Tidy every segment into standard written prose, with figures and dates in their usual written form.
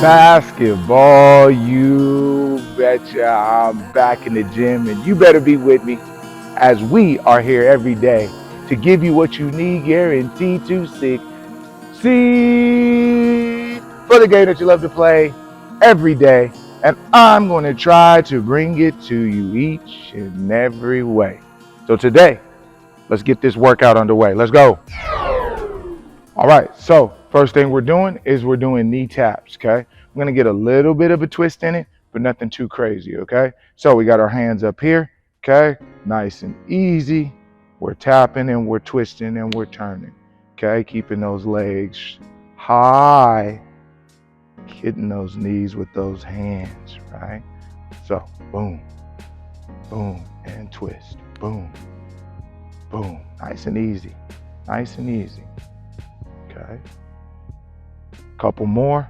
Basketball, you betcha. I'm back in the gym, and you better be with me as we are here every day to give you what you need, guaranteed to succeed for the game that you love to play every day. And I'm going to try to bring it to you each and every way. So today, let's get this workout underway. Let's go. All right, so first thing we're doing is we're doing knee taps, okay? I'm gonna get a little bit of a twist in it, but nothing too crazy, okay? So we got our hands up here, okay? Nice and easy. We're tapping and we're twisting and we're turning, okay? Keeping those legs high, hitting those knees with those hands, right? So boom, boom, and twist, boom, boom. Nice and easy, nice and easy. Okay. Couple more.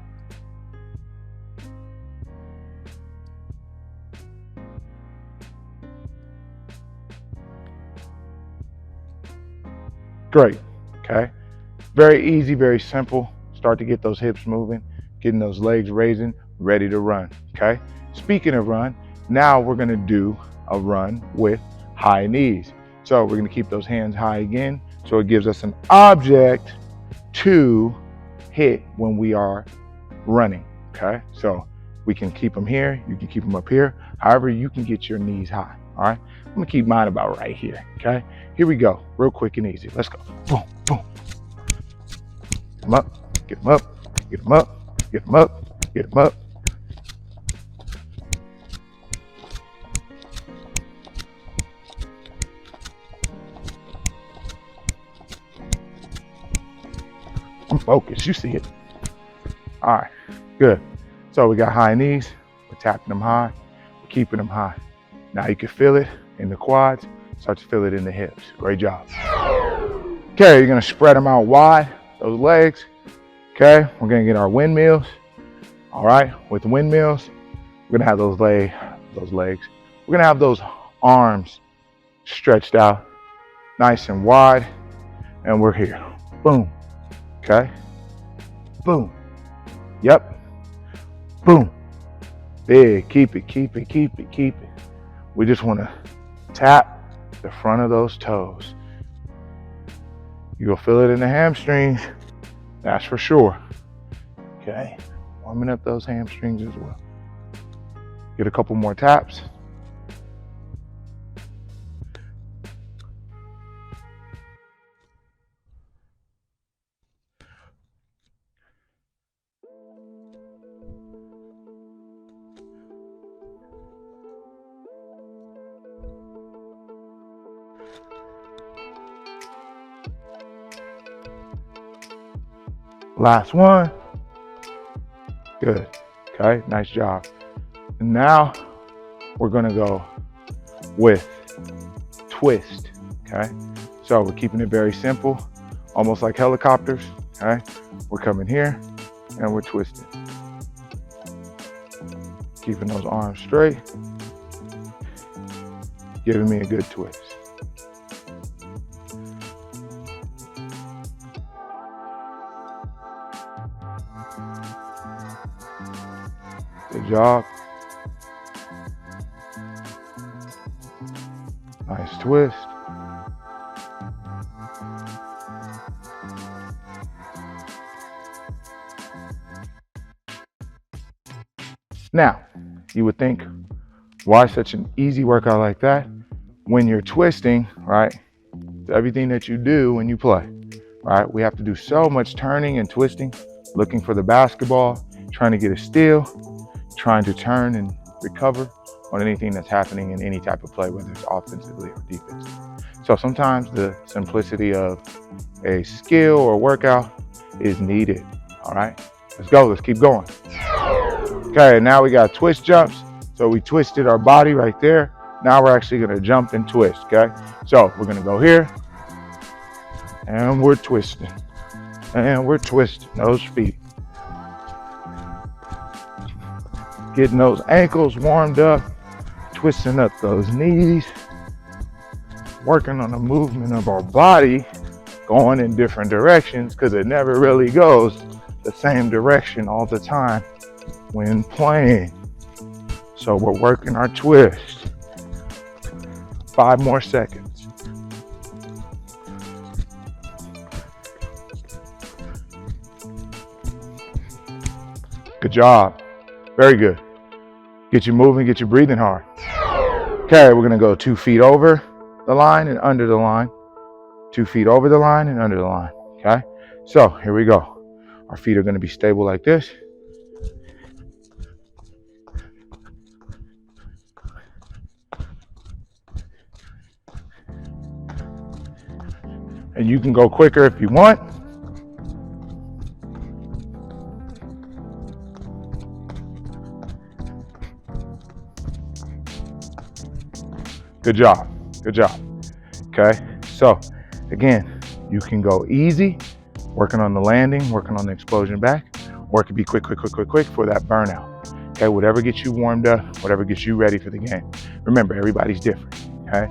Great. Okay. Very easy, very simple. Start to get those hips moving, getting those legs raising, ready to run. Okay. Speaking of run, now we're going to do a run with high knees. So we're going to keep those hands high again. So it gives us an object to hit when we are running, okay? So we can keep them here, you can keep them up here, however you can get your knees high, all right? I'm gonna keep mine about right here, okay? Here we go, real quick and easy. Let's go, boom, boom. Get them up, get them up, get them up, get them up, get them up. I'm focused, you see it. All right, good. So we got high knees, we're tapping them high, we're keeping them high. Now you can feel it in the quads, start to feel it in the hips. Great job. Okay, you're gonna spread them out wide, those legs. Okay, we're gonna get our windmills. All right, with the windmills, we're gonna have those legs. We're gonna have those arms stretched out, nice and wide, and we're here. Boom. Okay, boom, yep, boom, big, keep it, keep it, keep it, keep it. We just wanna tap the front of those toes. You'll feel it in the hamstrings, that's for sure. Okay, warming up those hamstrings as well. Get a couple more taps. Last one. Good. Okay, nice job. And now we're gonna go with twist. Okay, so we're keeping it very simple, almost like helicopters. Okay, we're coming here and we're twisting. Keeping those arms straight, giving me a good twist. Good job. Nice twist. Now, you would think, why such an easy workout like that? When you're twisting, right? Everything that you do when you play, right? We have to do so much turning and twisting, looking for the basketball, trying to get a steal, trying to turn and recover on anything that's happening in any type of play, whether it's offensively or defensively. So sometimes the simplicity of a skill or workout is needed, all right? Let's go, let's keep going. Okay, now we got twist jumps. So we twisted our body right there. Now we're actually gonna jump and twist, okay? So we're gonna go here, and we're twisting, and we're twisting those feet. Getting those ankles warmed up, twisting up those knees, working on the movement of our body, going in different directions, because it never really goes the same direction all the time. when playing. So we're working our twist. 5 more seconds. Good job. Very good. Get you moving, get you breathing hard. Okay, we're gonna go 2 feet over the line and under the line. 2 feet over the line and under the line, okay? So here we go. Our feet are gonna be stable like this. And you can go quicker if you want. Good job, good job, okay? So again, you can go easy, working on the landing, working on the explosion back, or it could be quick for that burnout, okay? Whatever gets you warmed up, whatever gets you ready for the game. Remember, everybody's different, okay?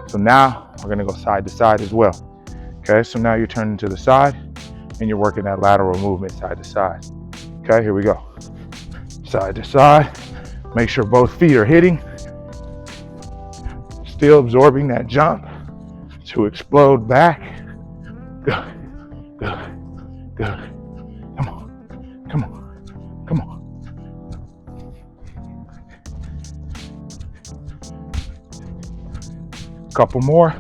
So now we're gonna go side to side as well, okay? So now you're turning to the side and you're working that lateral movement side to side, okay? Here we go. Side to side, make sure both feet are hitting, still absorbing that jump to explode back. Good, good, good. Come on, come on, come on. Couple more.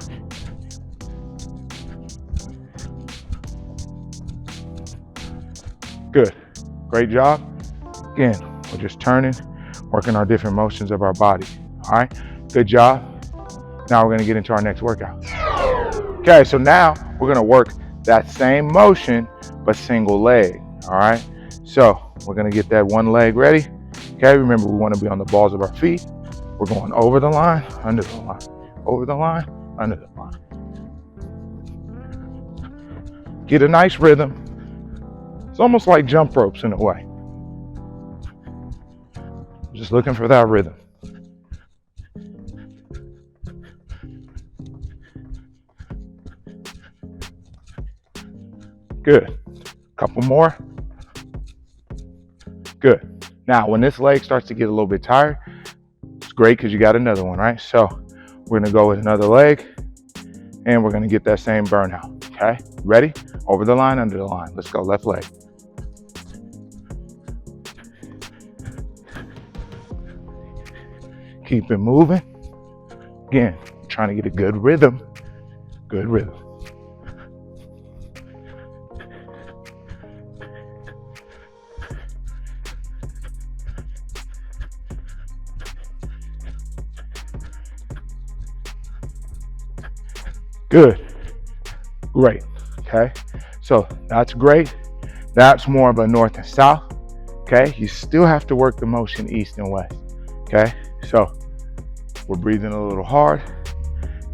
Good, great job. Again, we're just turning, working our different motions of our body. All right, good job. Now we're gonna get into our next workout. Okay, so now we're gonna work that same motion, but single leg, all right? So we're gonna get that one leg ready. Okay, remember we wanna be on the balls of our feet. We're going over the line, under the line, over the line, under the line. Get a nice rhythm. It's almost like jump ropes in a way. Just looking for that rhythm. Good. Couple more. Good. Now, when this leg starts to get a little bit tired, it's great because you got another one, right? So we're gonna go with another leg and we're gonna get that same burnout, okay? Ready? Over the line, under the line. Let's go, left leg. Keep it moving. Again, trying to get a good rhythm. Good rhythm. Good, great, okay? So that's great. That's more of a north and south, okay? You still have to work the motion east and west, okay? So we're breathing a little hard.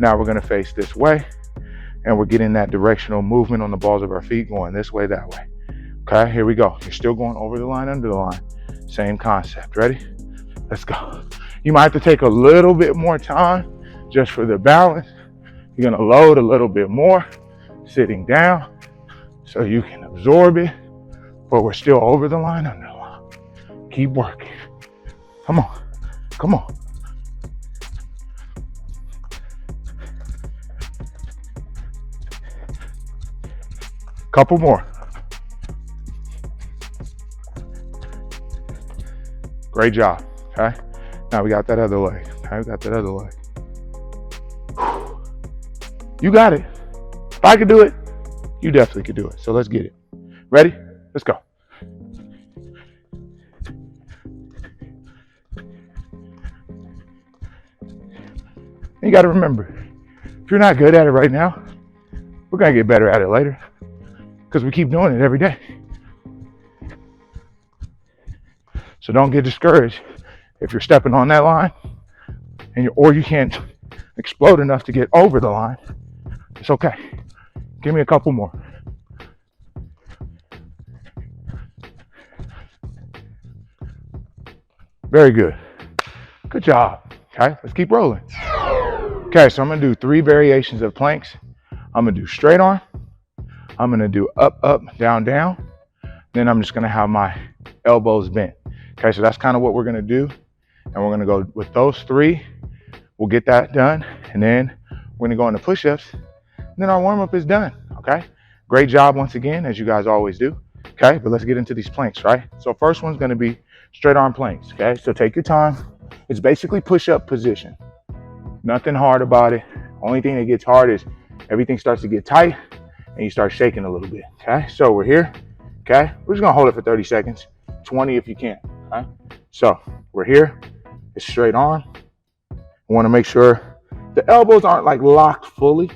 Now we're gonna face this way and we're getting that directional movement on the balls of our feet going this way, that way. Okay, here we go. You're still going over the line, under the line. Same concept, ready? Let's go. You might have to take a little bit more time just for the balance. You're gonna load a little bit more, sitting down, so you can absorb it, but we're still over the line, under the line. Keep working. Come on, come on. Couple more. Great job, okay? Now we got that other leg, okay? We got that other leg. You got it. If I could do it, you definitely could do it. So let's get it. Ready? Let's go. You got to remember, if you're not good at it right now, we're going to get better at it later because we keep doing it every day. So don't get discouraged if you're stepping on that line or you can't explode enough to get over the line. It's okay. Give me a couple more. Very good. Good job. Okay, let's keep rolling. Okay, so I'm gonna do 3 variations of planks. I'm gonna do straight arm. I'm gonna do up, up, down, down. Then I'm just gonna have my elbows bent. Okay, so that's kind of what we're gonna do. And we're gonna go with those 3. We'll get that done. And then we're gonna go into push-ups. And then our warm-up is done, okay? Great job once again, as you guys always do. Okay, but let's get into these planks, right? So first one's gonna be straight arm planks, okay? So take your time. It's basically push-up position. Nothing hard about it. Only thing that gets hard is everything starts to get tight and you start shaking a little bit, okay? So we're here, okay? We're just gonna hold it for 30 seconds, 20 if you can, okay? So we're here, it's straight arm. I wanna make sure the elbows aren't like locked fully,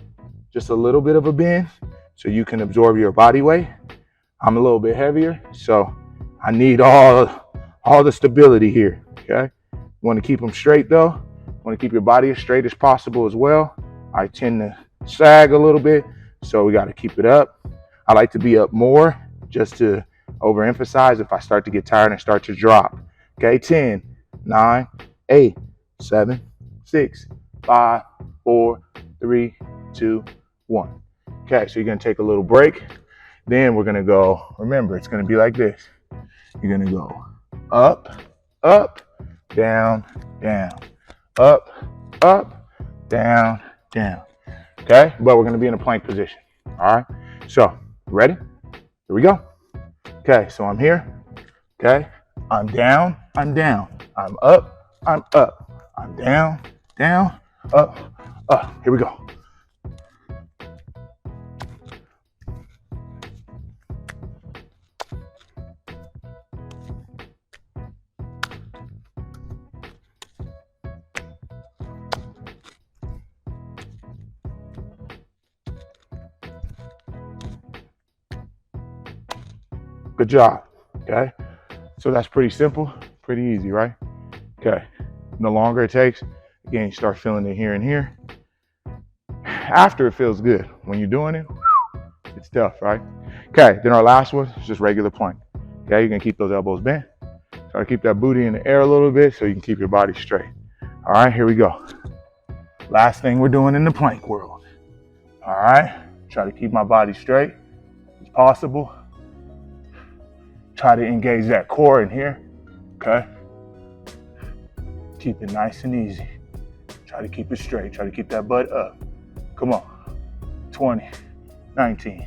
just a little bit of a bend so you can absorb your body weight. I'm a little bit heavier, so I need all the stability here, okay? You wanna keep them straight though. You wanna keep your body as straight as possible as well. I tend to sag a little bit, so we gotta keep it up. I like to be up more just to overemphasize if I start to get tired and start to drop. Okay, 10, 9, 8, 7, 6, 5, 4, 3, 2, 1. Okay, so you're gonna take a little break. Then we're gonna go, remember, it's gonna be like this. You're gonna go up, up, down, down, up, up, down, down. Okay, but we're gonna be in a plank position. All right, so ready? Here we go. Okay, so I'm here. Okay, I'm down, I'm down. I'm up, I'm up. I'm down, down, up, up. Here we go. Good job, okay? So that's pretty simple, pretty easy, right? Okay, the longer it takes, again, you start feeling it here and here. After it feels good. When you're doing it, it's tough, right? Okay, then our last one is just regular plank. Okay, you're gonna keep those elbows bent. Try to keep that booty in the air a little bit so you can keep your body straight. All right, here we go. Last thing we're doing in the plank world. All right, try to keep my body straight as possible. Try to engage that core in here, okay? Keep it nice and easy. Try to keep it straight. Try to keep that butt up. Come on. 20, 19,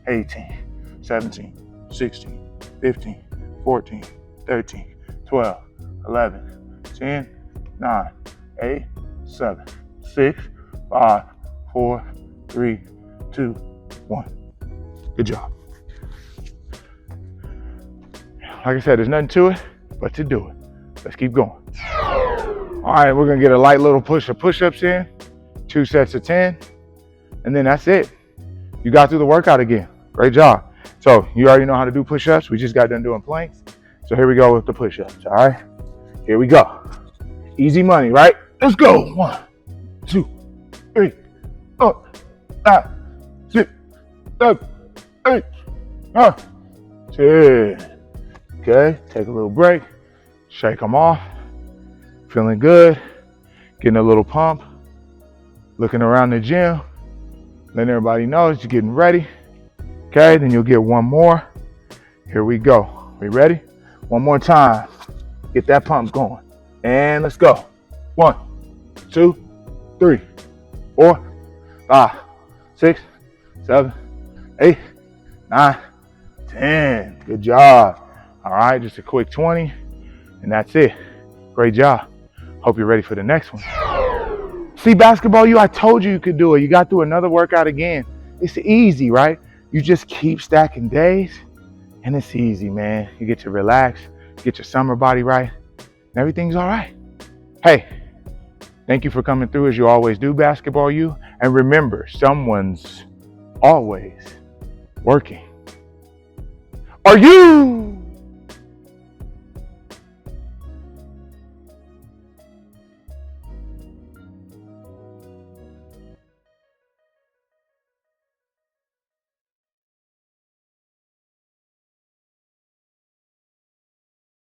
18, 17, 16, 15, 14, 13, 12, 11, 10, 9, 8, 7, 6, 5, 4, 3, 2, 1. Good job. Like I said, there's nothing to it but to do it. Let's keep going. All right, we're gonna get a light little push-ups in, 2 sets of 10, and then that's it. You got through the workout again. Great job. So you already know how to do push-ups. We just got done doing planks. So here we go with the push-ups, all right? Here we go. Easy money, right? Let's go. 1, 2, 3, 4, 5, 6, 7, 8, 9, 10. Okay, take a little break, shake them off, feeling good, getting a little pump, looking around the gym, letting everybody know that you're getting ready. Okay, then you'll get one more. Here we go. We ready? One more time. Get that pump going. And let's go. 1, 2, 3, 4, 5, 6, 7, 8, 9, 10. Good job. All right, just a quick 20, and that's it. Great job. Hope you're ready for the next one. See, Basketball U, I told you you could do it. You got through another workout again. It's easy, right? You just keep stacking days, and it's easy, man. You get to relax, get your summer body right, and everything's all right. Hey, thank you for coming through as you always do, Basketball U. And remember, someone's always working. Are you?